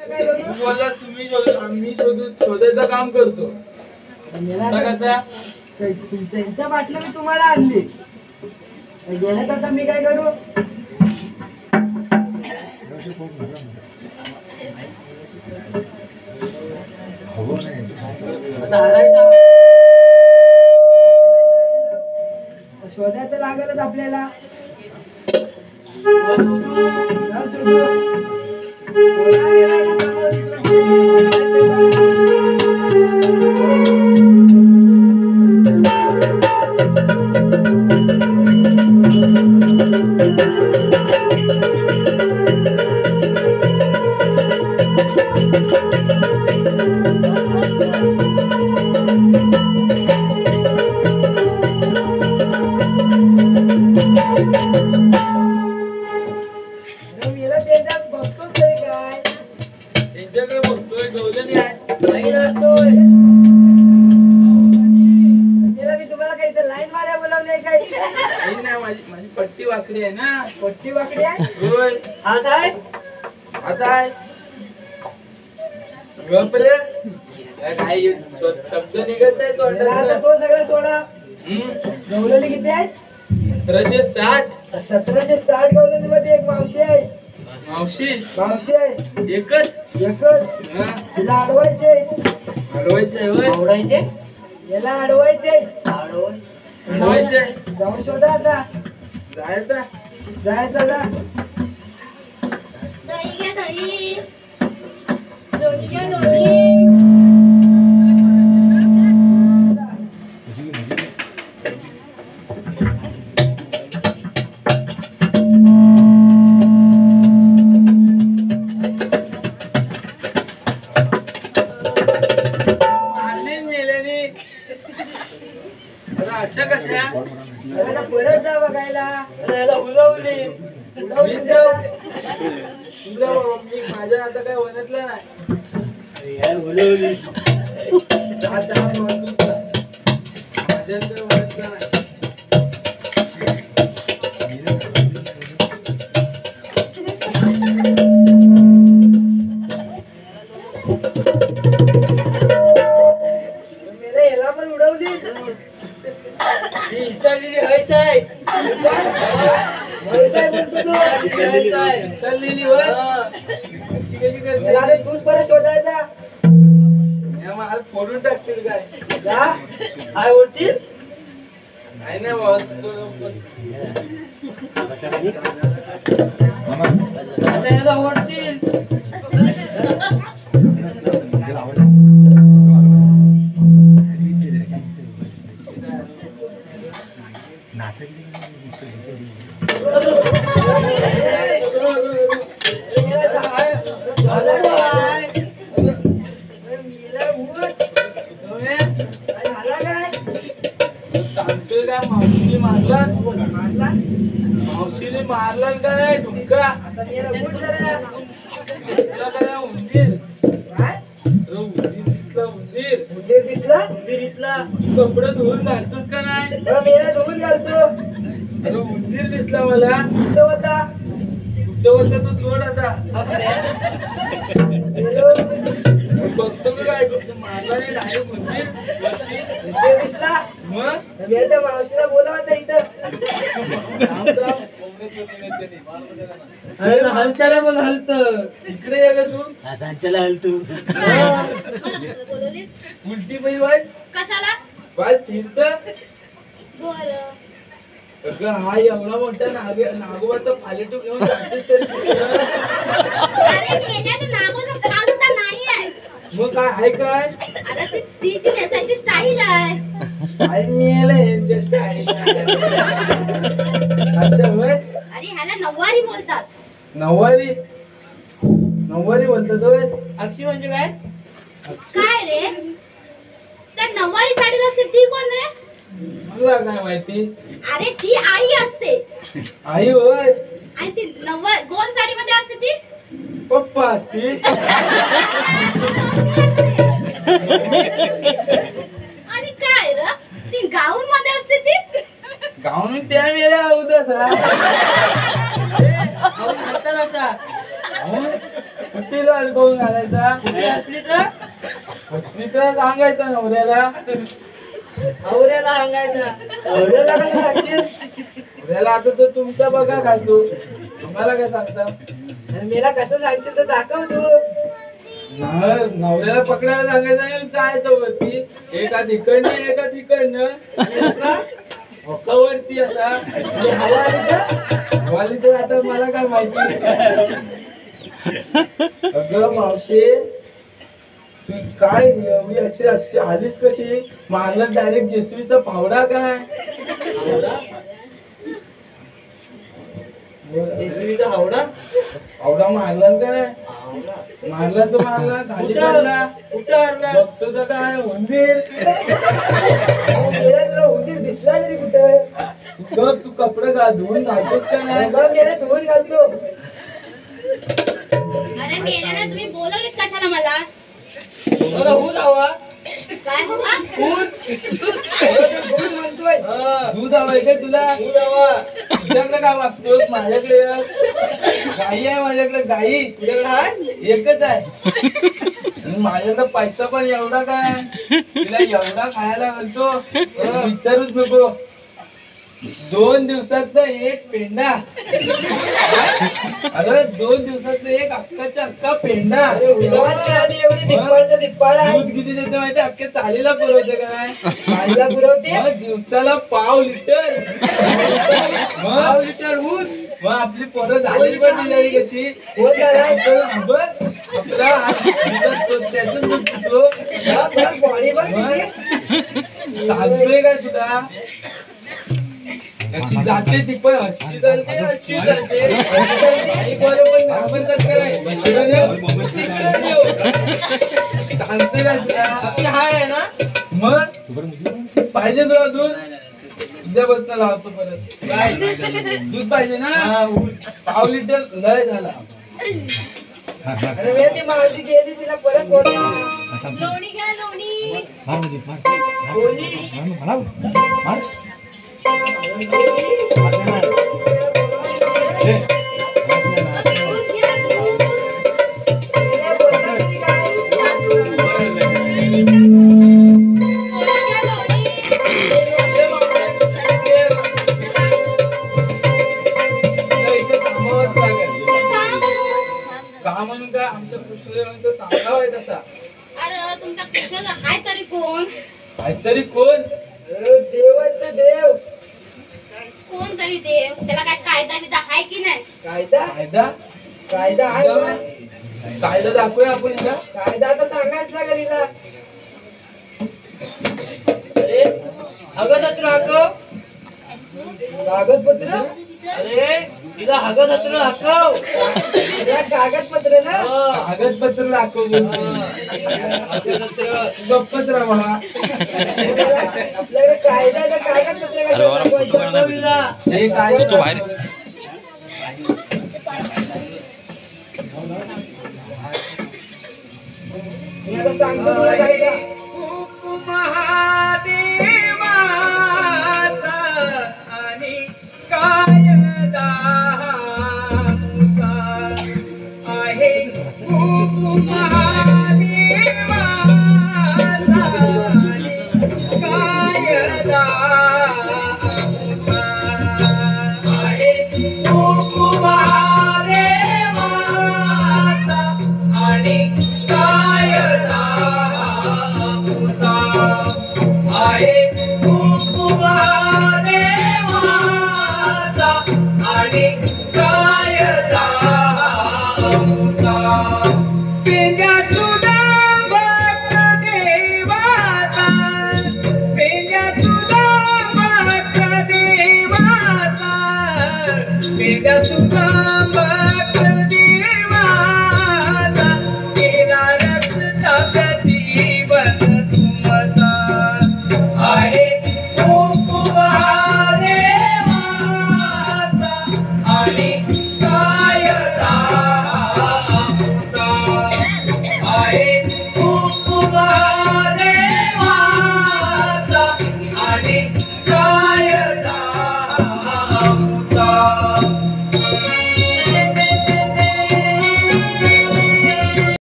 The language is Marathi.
तू बोललास तुम्ही आम्ही शोधायचं काम करतो. कसा त्यांच्या बाटल्या मी तुम्हाला आणली गेल्या तर आता मी काय करू. शोधायचं लागलच आपल्याला. त्यांच्याकडे बघतोय गवलनी आहे राहतोय. मी तुम्हाला काही तर लाईन मार्या बोलावले काय. नाही माझी पट्टी वाकडी आहे ना. पट्टी वाकडी आहे. होय आता आहे आता आहे गपरे काय शब्द निघत नाही तो. आता तो सगळं सोडा. गवलनी किती आहेत. 1760. 1760 गवलनी मध्ये एक मावशी आहे. मावशी आहे एकच. तिला अडवायचे अडवायचे याला अडवायचे. जाऊन शोधा आता. जायचा जा. अशा कशा परत जा बघायला. उलवली माझ्या आता काय वनतलं नाही. उलवली माझ्या वनतलं नाही. याला पण उडवली. तूच परत शोधायचा. फोडून टाकतील काय. काय ओढतील नाही ना भाऊ याला ओढतील. सांगतोय का मावशीने मारला काय ठुमका. उंदीर दिसला. कपडे धुवून घालतोस का नाही. धुवून घालतो. अरे उंदीर दिसला मला. होता तो सोड आता. बसतो का काय मारला नाही डायरेक्ट उंदीर दिसला. मग मावशीला बोलावता इथं. हलचाला मला हलत इकडे ये ग तू. सांच्याला हलतू उलटी पै वाज कशाला वाज फिरत. बरं अगं हा एवढा मोठा नागोबाचा पालेटू घेऊन जातेस तरी. अरे मेल्याचं नागोचा भागचा नाही आहे. मग काय आहे काय. अरे ती स्त्रीची नेसायची स्टाईल आहे. काय मिळालं यांच्या स्टाईल. अच्छा होय. अरे ह्याला नऊवारी बोलतात. नऊवारी बोलतात होय. अक्षी म्हणजे काय. काय रे त्या नऊवारी साडीत असते ती कोण रे. मला काय माहिती. अरे ती आई असते. आई होय. आणि ती गोल साडी मध्ये असते ती पप्पा असते. आणि काय रे ती गाऊन मध्ये असते ती. गाऊन त्या वेळेला उद्या कुठीला अडकवून घालायचा असली तर असली तर सांगायचं नवऱ्याला आवऱ्याला सांगायचं आवऱ्याला काय सांगशील? नवऱ्याला आता तो तुमचा बघा घालतो आम्हाला काय सांगता आणि मला कसं सांगशील तर दाखव तू नवऱ्याला पकडायला सांगायचं आणि जायचं वरती एका तिकडनं एका तिकडनं वरती आता हवा आली तर? हवाली तर आता मला काय माहिती अगं मावशी तू काय एवढी अशी अशी आलीस कशी मारला डायरेक्ट जेसवीचा फावडा काय जेसीबीचा हावडा फावडा मारला काय मारला तो मारला खाली पडला कुठं आणला? बघतो तर काय उंदीर गेला तुला उंदीर दिसला तरी कुठं गप तू कपडे धुवून घालतोस का नाही बघ गेला धुवून घालतो अरे मेल्या ना तुम्ही बोलवलेत कशाला मला मला हून हवा काय हो हा? धुवून म्हणतोय दूध हवंय का तुला हून हवा तुझ्याकडे काय मागतोस माझ्याकडे ये. गाई आहे माझ्याकडे गाई तुझ्याकडे आहे एकच आहे आणि माझ्याकडे पैसा पण एवढा काय तिला एवढा खायला घालतो विचारूच नको 2 दिवसात एक पेंडा अरे 2 दिवसात एक अक्काच्या अक्का पेंडा एवढी दिप्पाळचा दिप्पाळ आहे दूध किती देते माहिती अख्ख्या चालीला पुरवते का नाही खायला पुरवते मग दिवसाला पाव लिटर पाव लिटर ऊस मग आपली पोरं झाली पण डिलिव्हरी कशी कोण झाला? बघ आपला त्यातून दूध पितो बॉडी पण किती? चालतोय काय तुला अशी जाते ती पण अशी चालते अशी चालते आई बरोबर घाबरतात का नाही सांगते का तुला हाय आहे ना मग पाहिजे तुला दूध उद्यापासून लावतो परत काय दूध पाहिजे ना पाव लिटर लय झाला अरे मी ती मावशी गेली तिला परत बोलली. लोणी घ्या लोणी दूध घ्या दूध. लोणी घ्या लोणी का म्हणून काय आमच्या कृष्णदेवांचा सांगाव आहे तसा अरे तुमचा कृष्ण हाय तरी कोण काहीतरी कोण देव आहे तो देव कोण तरी देव त्याला काय कायदा बिदा हाय की नाही कायदा कायदा कायदा आहे ना? कायदा दाखवूया आपण हिला कायदा आता सांगायचा घरीला अरे हगत हाकव कागदपत्र अरे तिला हगत हातून हाकव कागदपत्र ना कागदपत्र दाखव गप्पत राहा आपल्याकडे कायदा आहे तर कागदपत्र कशाला दाखवायचं? हे काय तू बाहेर मी आता सांगतो तुला कायदा